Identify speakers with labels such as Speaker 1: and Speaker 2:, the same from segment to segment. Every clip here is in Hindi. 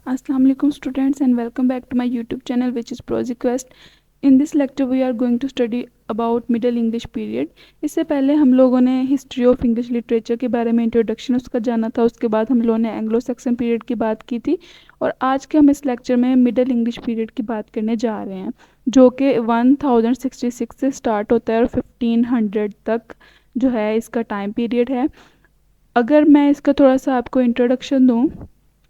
Speaker 1: Assalamu alaikum students and welcome back to my YouTube channel which is ProziQuest. In this lecture we are going to study about Middle English period. इससे पहले हम लोगों ने हिस्ट्री ऑफ इंग्लिश लिटरेचर के बारे में इंट्रोडक्शन उसका जाना था। उसके बाद हम लोगों ने एंग्लो सैक्सन पीरियड की बात की थी और आज के हम इस लेक्चर में मिडल इंग्लिश पीरियड की बात करने जा रहे हैं, जो कि 1066 से स्टार्ट होता है और 1500 तक जो है इसका टाइम पीरियड है। अगर मैं इसका थोड़ा सा आपको इंट्रोडक्शन दूँ,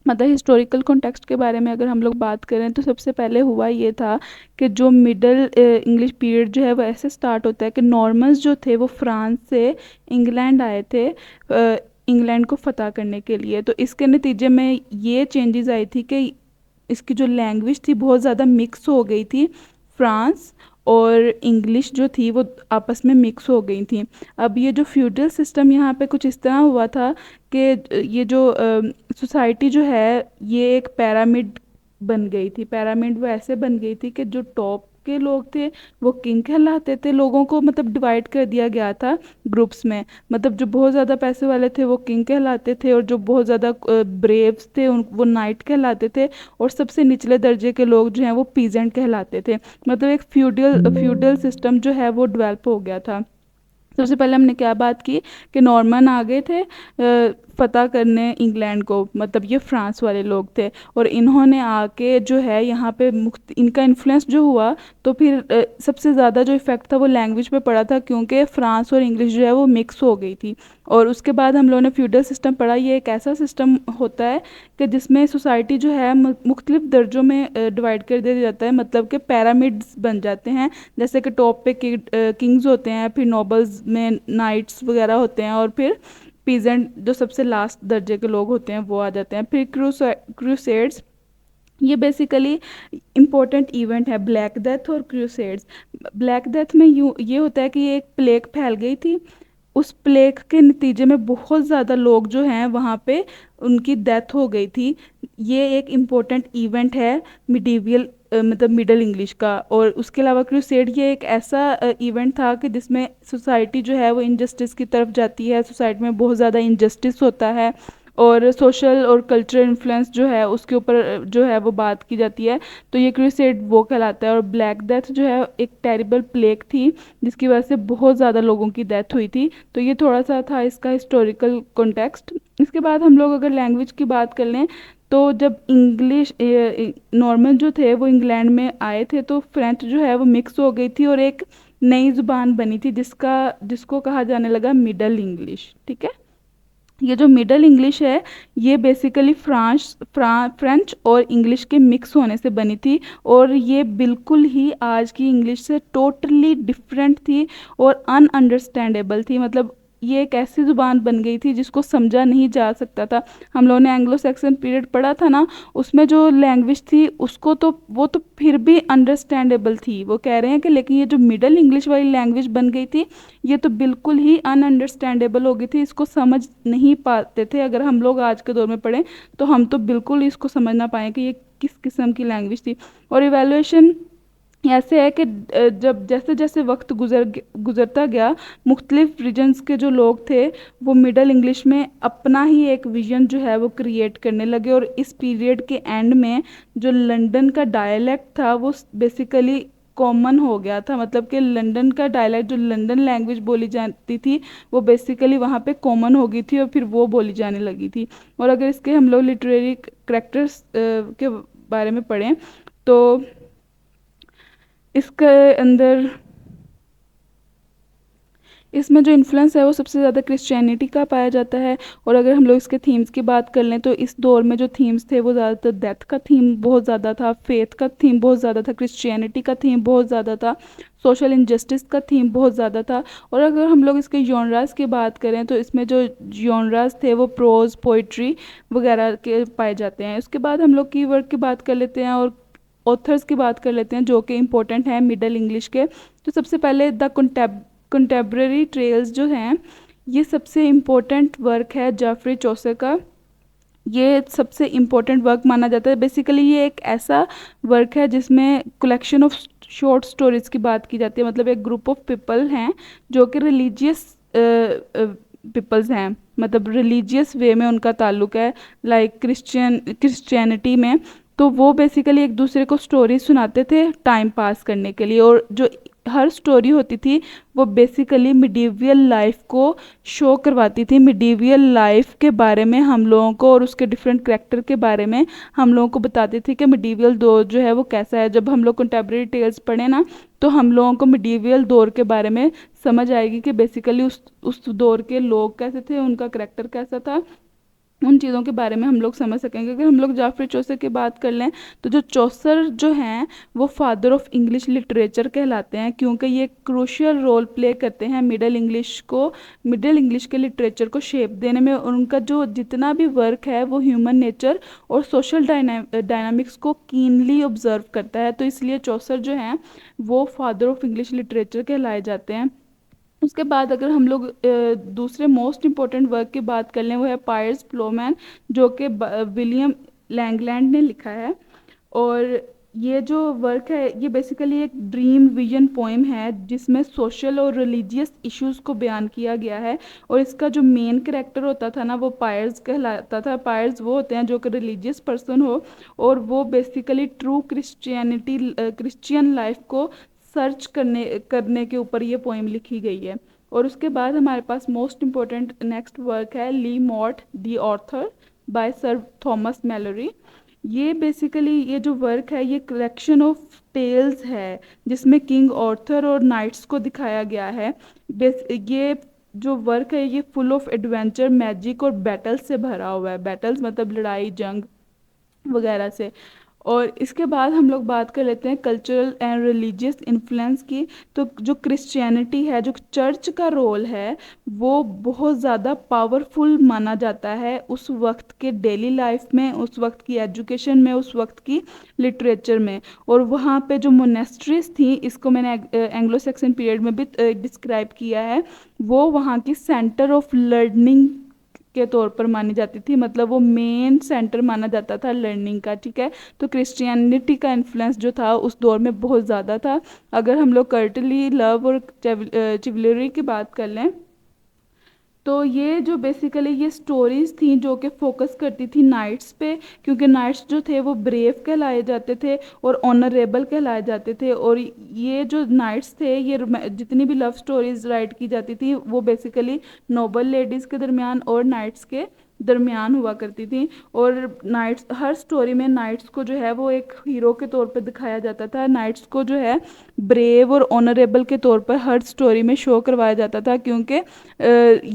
Speaker 1: मतलब हिस्टोरिकल कॉन्टेक्स्ट के बारे में अगर हम लोग बात करें तो सबसे पहले हुआ ये था कि जो मिडल इंग्लिश पीरियड जो है वो ऐसे स्टार्ट होता है कि नॉर्मन्स जो थे वो फ्रांस से इंग्लैंड आए थे इंग्लैंड को फतह करने के लिए। तो इसके नतीजे में ये चेंजेस आई थी कि इसकी जो लैंग्वेज थी बहुत ज़्यादा मिक्स हो गई थी, फ्रांस और इंग्लिश जो थी वो आपस में मिक्स हो गई थी। अब ये जो फ्यूडल सिस्टम यहाँ पे कुछ इस तरह हुआ था कि ये जो सोसाइटी जो है ये एक पिरामिड बन गई थी। पिरामिड वो ऐसे बन गई थी कि जो टॉप के लोग थे वो किंग कहलाते थे, लोगों को मतलब डिवाइड कर दिया गया था ग्रुप्स में। मतलब जो बहुत ज़्यादा पैसे वाले थे वो किंग कहलाते थे और जो बहुत ज़्यादा ब्रेव्स थे उन वो नाइट कहलाते थे और सबसे निचले दर्जे के लोग जो हैं वो पीजेंट कहलाते थे। मतलब एक फ्यूडल सिस्टम जो है वो डेवलप हो गया था। सबसे पहले हमने क्या बात की कि नॉर्मन आ गए थे फतह करने इंग्लैंड को, मतलब ये फ्रांस वाले लोग थे और इन्होंने आके जो है यहाँ पे इनका इन्फ्लुएंस जो हुआ तो फिर सबसे ज़्यादा जो इफ़ेक्ट था वो लैंग्वेज पे पड़ा था, क्योंकि फ्रांस और इंग्लिश जो है वो मिक्स हो गई थी। और उसके बाद हम लोगों ने फ्यूडल सिस्टम पढ़ा। ये एक ऐसा सिस्टम होता है कि जिसमें सोसाइटी जो है मुख्तलिफ दर्जों में डिवाइड कर दिया जाता है, मतलब कि पैरामिड्स बन जाते हैं। जैसे कि टॉप पे किंग्स होते हैं, फिर नोबल्स में नाइट्स वगैरह होते हैं और फिर पीजेंट जो सबसे लास्ट दर्जे के लोग होते हैं वो आ जाते हैं। फिर क्रूसेड्स, ये बेसिकली इम्पोर्टेंट इवेंट है, ब्लैक डेथ और क्रूसेड्स। ब्लैक डेथ में ये होता है कि ये एक प्लेग फैल गई थी। उस प्लेग के नतीजे में बहुत ज़्यादा लोग जो हैं वहाँ पे उनकी डेथ हो गई थी। ये एक इम्पोर्टेंट इवेंट है मिडीवियल मतलब मिडल इंग्लिश का। और उसके अलावा क्रूसेड ये एक ऐसा इवेंट था कि जिसमें सोसाइटी जो है वो इनजस्टिस की तरफ जाती है, सोसाइटी में बहुत ज़्यादा इनजस्टिस होता है और सोशल और कल्चरल इन्फ्लुएंस जो है उसके ऊपर जो है वो बात की जाती है। तो ये क्रूसेड वो कहलाता है। और ब्लैक डेथ जो है एक टेरिबल प्लेग थी जिसकी वजह से बहुत ज़्यादा लोगों की डेथ हुई थी। तो ये थोड़ा सा था इसका हिस्टोरिकल कॉन्टेक्स्ट। इसके बाद हम लोग अगर लैंग्वेज की बात कर लें तो जब इंग्लिश नॉर्मन जो थे वो इंग्लैंड में आए थे तो फ्रेंच जो है वो मिक्स हो गई थी और एक नई ज़ुबान बनी थी जिसको कहा जाने लगा मिडल इंग्लिश। ठीक है, ये जो मिडल इंग्लिश है ये बेसिकली फ्रेंच और इंग्लिश के मिक्स होने से बनी थी और ये बिल्कुल ही आज की इंग्लिश से टोटली डिफरेंट थी और अनअंडरस्टैंडेबल थी। मतलब ये एक ऐसी ज़ुबान बन गई थी जिसको समझा नहीं जा सकता था। हम लोगों ने एंग्लो सैक्सन पीरियड पढ़ा था ना, उसमें जो लैंग्वेज थी उसको तो वो तो फिर भी अंडरस्टैंडेबल थी, वो कह रहे हैं कि, लेकिन ये जो मिडल इंग्लिश वाली लैंग्वेज बन गई थी ये तो बिल्कुल ही अनअंडरस्टैंडेबल हो गई थी। इसको समझ नहीं पाते थे। अगर हम लोग आज के दौर में पढ़ें तो हम तो बिल्कुल इसको समझ ना पाएँ कि ये किस किस्म की लैंग्वेज थी। और इवेल्युएशन ऐसे है कि जब जैसे जैसे वक्त गुजरता गया मुख्तलिफ रीजन्स के जो लोग थे वो मिडल इंग्लिश में अपना ही एक विजन जो है वो क्रिएट करने लगे। और इस पीरियड के एंड में जो लंदन का डायलेक्ट था वो बेसिकली कॉमन हो गया था। मतलब कि लंदन का डायलेक्ट जो लंदन लैंग्वेज बोली जाती थी वो बेसिकली वहाँ पे कॉमन हो गई थी और फिर वो बोली जाने लगी थी। और अगर इसके हम लोग लिटरेरी करैक्टर्स के बारे में पढ़ें तो इसके अंदर इसमें जो इन्फ्लुएंस है वो सबसे ज़्यादा क्रिश्चियनिटी का पाया जाता है। और अगर हम लोग इसके थीम्स की बात कर लें तो इस दौर में जो थीम्स थे वो ज़्यादातर डेथ का थीम बहुत ज़्यादा था, फेथ का थीम बहुत ज़्यादा था, क्रिश्चियनिटी का थीम बहुत ज़्यादा था, सोशल इनजस्टिस का थीम बहुत ज़्यादा था। और अगर हम लोग इसके जॉनरास की बात करें तो इसमें जो जॉनरास थे वो प्रोज, पोइट्री वगैरह के पाए जाते हैं। उसके बाद हम लोग कीवर्ड की बात कर लेते हैं और ऑथर्स की बात कर लेते हैं जो कि इम्पोर्टेंट हैं मिडल इंग्लिश के। तो सबसे पहले द कंटेम्प्रेरी ट्रेल्स जो हैं ये सबसे इम्पोर्टेंट वर्क है जेफरी चौसर का। ये सबसे इम्पोर्टेंट वर्क माना जाता है। बेसिकली ये एक ऐसा वर्क है जिसमें कलेक्शन ऑफ शॉर्ट स्टोरीज़ की बात की जाती है। मतलब एक ग्रुप ऑफ पीपल हैं जो कि रिलीजियस पीपल्स हैं, मतलब रिलीजियस वे में उनका ताल्लुक है, लाइक क्रिश्चियनिटी में। तो वो बेसिकली एक दूसरे को स्टोरी सुनाते थे टाइम पास करने के लिए, और जो हर स्टोरी होती थी वो बेसिकली मिडीवियल लाइफ को शो करवाती थी। मिडीवियल लाइफ के बारे में हम लोगों को और उसके डिफरेंट कैरेक्टर के बारे में हम लोगों को बताती थी कि मिडीवियल दौर जो है वो कैसा है। जब हम लोग कंटेम्प्रेरी टेल्स पढ़े ना, तो हम लोगों को मिडीवियल दौर के बारे में समझ आएगी कि बेसिकली उस दौर के लोग कैसे थे, उनका करैक्टर कैसा था, उन चीज़ों के बारे में हम लोग समझ सकेंगे। अगर हम लोग जाफरी चौसर की बात कर लें, तो जो चौसर जो हैं वो फादर ऑफ इंग्लिश लिटरेचर कहलाते हैं, क्योंकि ये क्रूशियल रोल प्ले करते हैं मिडिल इंग्लिश के लिटरेचर को शेप देने में। उनका जो जितना भी वर्क है वो ह्यूमन नेचर और सोशल डायनामिक्स को कीनली ऑब्जर्व करता है, तो इसलिए चौसर जो हैं वो फादर ऑफ इंग्लिश लिटरेचर कहलाए जाते हैं। उसके बाद अगर हम लोग दूसरे मोस्ट इम्पोर्टेंट वर्क की बात कर लें, वो है पायर्स प्लोमैन, जो कि विलियम लैंगलैंड ने लिखा है। और ये जो वर्क है ये बेसिकली एक ड्रीम विजन पोएम है, जिसमें सोशल और रिलीजियस इश्यूज को बयान किया गया है। और इसका जो मेन कैरेक्टर होता था ना, वो पायर्स कहलाता था। पायर्स वो होते हैं जो कि रिलीजियस पर्सन हो, और वो बेसिकली ट्रू क्रिश्चियन लाइफ को सर्च करने के ऊपर ये पोएम लिखी गई है। और उसके बाद हमारे पास मोस्ट इम्पोर्टेंट नेक्स्ट वर्क है Le Morte d'Arthur by Sir Thomas Malory. ये बेसिकली ये जो वर्क है ये कलेक्शन ऑफ टेल्स है, जिसमें किंग ऑर्थर और नाइट्स को दिखाया गया है। ये जो वर्क है ये फुल ऑफ एडवेंचर, मैजिक और बैटल्स से भरा हुआ है। बैटल्स मतलब लड़ाई जंग वगैरह से। और इसके बाद हम लोग बात कर लेते हैं कल्चरल एंड रिलीजियस इन्फ्लुएंस की। तो जो क्रिश्चियनिटी है, जो चर्च का रोल है, वो बहुत ज़्यादा पावरफुल माना जाता है उस वक्त के डेली लाइफ में, उस वक्त की एजुकेशन में, उस वक्त की लिटरेचर में। और वहाँ पे जो मोनेस्ट्रीज थी, इसको मैंने एंग्लो सैक्सन पीरियड में भी डिस्क्राइब किया है, वो वहाँ की सेंटर ऑफ लर्निंग के तौर पर मानी जाती थी, मतलब वो मेन सेंटर माना जाता था लर्निंग का। ठीक है, तो क्रिश्चियनिटी का इन्फ्लुएंस जो था उस दौर में बहुत ज़्यादा था। अगर हम लोग कर्टली लव और चिवलरी की बात कर लें, तो ये जो बेसिकली ये स्टोरीज थी जो कि फोकस करती थी नाइट्स पे, क्योंकि नाइट्स जो थे वो ब्रेव कहलाए जाते थे और ऑनरेबल कहलाए जाते थे। और ये जो नाइट्स थे, ये जितनी भी लव स्टोरीज राइट की जाती थी वो बेसिकली नोबल लेडीज़ के दरमियान और नाइट्स के दरमियान हुआ करती थी। और नाइट्स, हर स्टोरी में नाइट्स को जो है वो एक हीरो के तौर पर दिखाया जाता था। नाइट्स को जो है ब्रेव और ऑनरेबल के तौर पर हर स्टोरी में शो करवाया जाता था, क्योंकि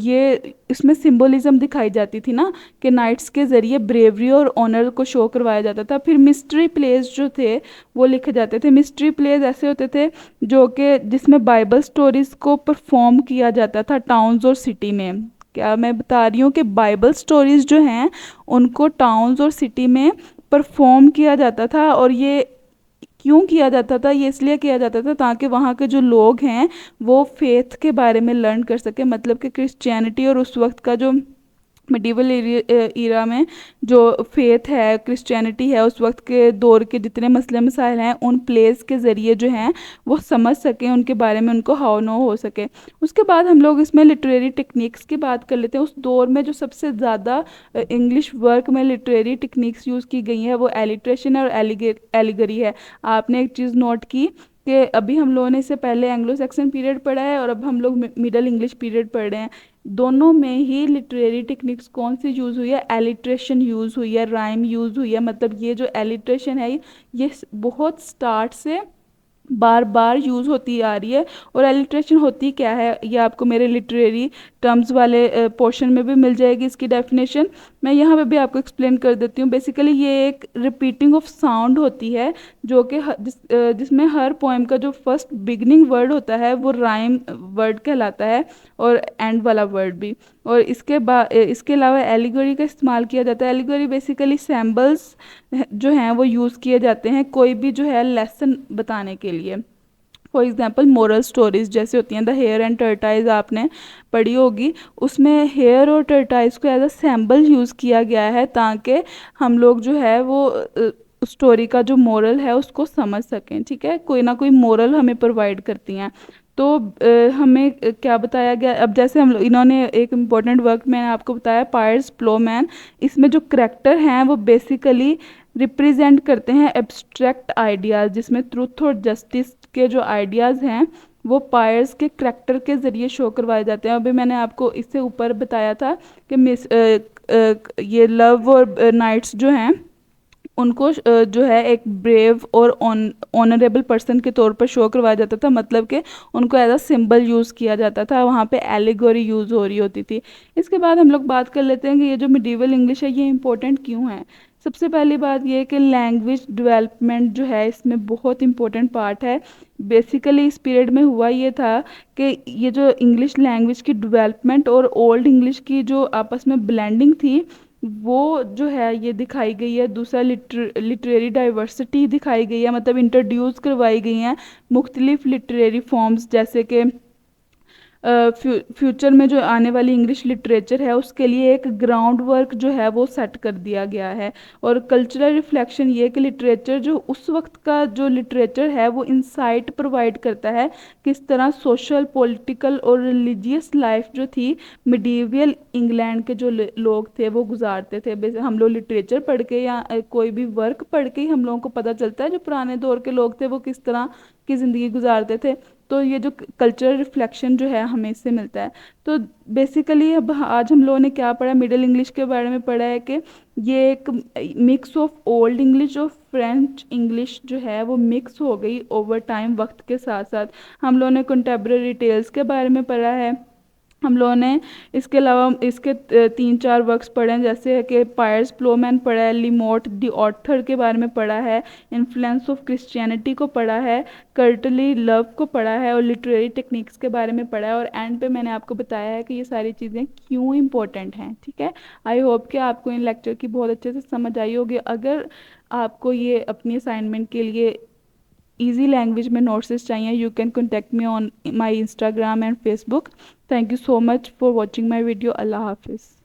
Speaker 1: ये इसमें सिंबलिज्म दिखाई जाती थी ना, कि नाइट्स के ज़रिए ब्रेवरी और ऑनर को शो करवाया जाता था। फिर मिस्ट्री प्लेस जो थे वो लिखे जाते थे। मिस्ट्री प्लेस ऐसे होते थे जो कि जिसमें बाइबल स्टोरीज़ को परफॉर्म किया जाता था टाउन्स और सिटी में। क्या मैं बता रही हूँ कि बाइबल स्टोरीज़ जो हैं उनको टाउन्स और सिटी में परफॉर्म किया जाता था। और ये क्यों किया जाता था? ये इसलिए किया जाता था ताकि वहाँ के जो लोग हैं वो फेथ के बारे में लर्न कर सके, मतलब कि क्रिश्चियनिटी और उस वक्त का जो मिडीवल ईरा में जो फेथ है, क्रिश्चियनिटी है, उस वक्त के दौर के जितने मसले मसाइल हैं उन प्लेस के ज़रिए जो हैं वो समझ सकें, उनके बारे में उनको हाव नो हो सके। उसके बाद हम लोग इसमें लिटरेरी टेक्निक्स की बात कर लेते हैं। उस दौर में जो सबसे ज़्यादा इंग्लिश वर्क में लिटरेरी टेक्निक्स यूज़ की गई हैं वो एलिट्रेशन और एलिगरी है। आपने एक चीज़ नोट की कि अभी हम लोगों ने इससे पहले एंग्लो सैक्सन पीरियड पढ़ा है और अब हम लोग मिडल इंग्लिश पीरियड पढ़ रहे हैं। दोनों में ही लिटरेरी टेक्निक्स कौन सी यूज़ हुई है? एलिट्रेशन यूज़ हुई है, राइम यूज़ हुई है। मतलब ये जो एलिट्रेशन है ये बहुत स्टार्ट से बार बार यूज़ होती आ रही है। और एलिट्रेशन होती क्या है ये आपको मेरे लिटरेरी टर्म्स वाले पोर्शन में भी मिल जाएगी इसकी डेफिनेशन। मैं यहाँ पे भी आपको एक्सप्लेन कर देती हूँ। बेसिकली ये एक रिपीटिंग ऑफ साउंड होती है, जो कि जिसमें हर पोएम का जो फर्स्ट बिगनिंग वर्ड होता है वो राइम वर्ड कहलाता है, और एंड वाला वर्ड भी। और इसके अलावा एलिगोरी का इस्तेमाल किया जाता है। एलिगोरी बेसिकली सैम्बल्स जो हैं वो यूज़ किए जाते हैं कोई भी जो है लेसन बताने के लिए। फॉर एग्जाम्पल मोरल स्टोरीज जैसे होती हैं द हेयर एंड टर्टाइज, आपने पढ़ी होगी। उसमें हेयर और टर्टाइज को एज अ सैम्बल यूज़ किया गया है ताकि हम लोग जो है वो स्टोरी का जो मोरल है उसको समझ सकें। ठीक है, कोई ना कोई मोरल हमें प्रोवाइड करती हैं। तो हमें क्या बताया गया, अब जैसे हम इन्होंने एक इम्पॉर्टेंट वर्क मैंने आपको बताया पायर्स प्लोमैन, इसमें जो करेक्टर हैं वो बेसिकली रिप्रेजेंट करते हैं एब्स्ट्रैक्ट आइडियाज़, जिसमें ट्रुथ और जस्टिस के जो आइडियाज़ हैं वो पायर्स के करेक्टर के ज़रिए शो करवाए जाते हैं। अभी मैंने आपको इससे ऊपर बताया था कि ये लव और नाइट्स जो हैं उनको जो है एक ब्रेव और ऑनरेबल पर्सन के तौर पर शो करवाया जाता था, मतलब कि उनको एज अ सिंबल यूज़ किया जाता था, वहाँ पे एलिगोरी यूज़ हो रही होती थी। इसके बाद हम लोग बात कर लेते हैं कि ये जो मिडीवल इंग्लिश है ये इंपॉर्टेंट क्यों है। सबसे पहली बात ये है कि लैंग्वेज डेवलपमेंट जो है इसमें बहुत इंपॉर्टेंट पार्ट है। बेसिकली इस पीरियड में हुआ ये था कि ये जो इंग्लिश लैंग्वेज की डेवलपमेंट और ओल्ड इंग्लिश की जो आपस में ब्लेंडिंग थी वो जो है ये दिखाई गई है। दूसरा लिटरेरी डाइवर्सिटी दिखाई गई है, मतलब इंट्रोड्यूस करवाई गई हैं मुख्तलिफ लिटरेरी फॉर्म्स, जैसे कि फ्यूचर में जो आने वाली इंग्लिश लिटरेचर है उसके लिए एक ग्राउंड वर्क जो है वो सेट कर दिया गया है। और कल्चरल रिफ्लेक्शन ये कि लिटरेचर जो उस वक्त का जो लिटरेचर है वो इंसाइट प्रोवाइड करता है किस तरह सोशल पॉलिटिकल और रिलीजियस लाइफ जो थी मिडीवियल इंग्लैंड के जो लोग थे वो गुजारते थे। हम लोग लिटरेचर पढ़ के या कोई भी वर्क पढ़ के ही हम लोगों को पता चलता है जो पुराने दौर के लोग थे वो किस तरह की ज़िंदगी गुजारते थे। तो ये जो कल्चरल रिफ्लेक्शन जो है हमें इससे मिलता है। तो बेसिकली अब आज हम लोगों ने क्या पढ़ा, मिडिल इंग्लिश के बारे में पढ़ा है कि ये एक मिक्स ऑफ ओल्ड इंग्लिश और फ्रेंच इंग्लिश जो है वो मिक्स हो गई ओवर टाइम वक्त के साथ साथ। हम लोगों ने कंटेम्प्रेरी टेल्स के बारे में पढ़ा है। हम लोगों ने इसके अलावा इसके 3-4 वर्क्स पढ़े हैं, जैसे कि पायर्स प्लोमैन पढ़ा है, लिमोट दी ऑथर के बारे में पढ़ा है, इन्फ्लुएंस ऑफ क्रिश्चियनिटी को पढ़ा है, कर्टली लव को पढ़ा है और लिटरेरी टेक्निक्स के बारे में पढ़ा है। और एंड पे मैंने आपको बताया है कि ये सारी चीज़ें क्यों इम्पोर्टेंट हैं। ठीक है, आई होप कि आपको इन लेक्चर की बहुत अच्छे से समझ आई होगी। अगर आपको ये अपनी असाइनमेंट के लिए easy language में नोट्स चाहिए, you can contact me on my Instagram and Facebook. Thank you so much for watching my video. अल्लाह हाफिज़।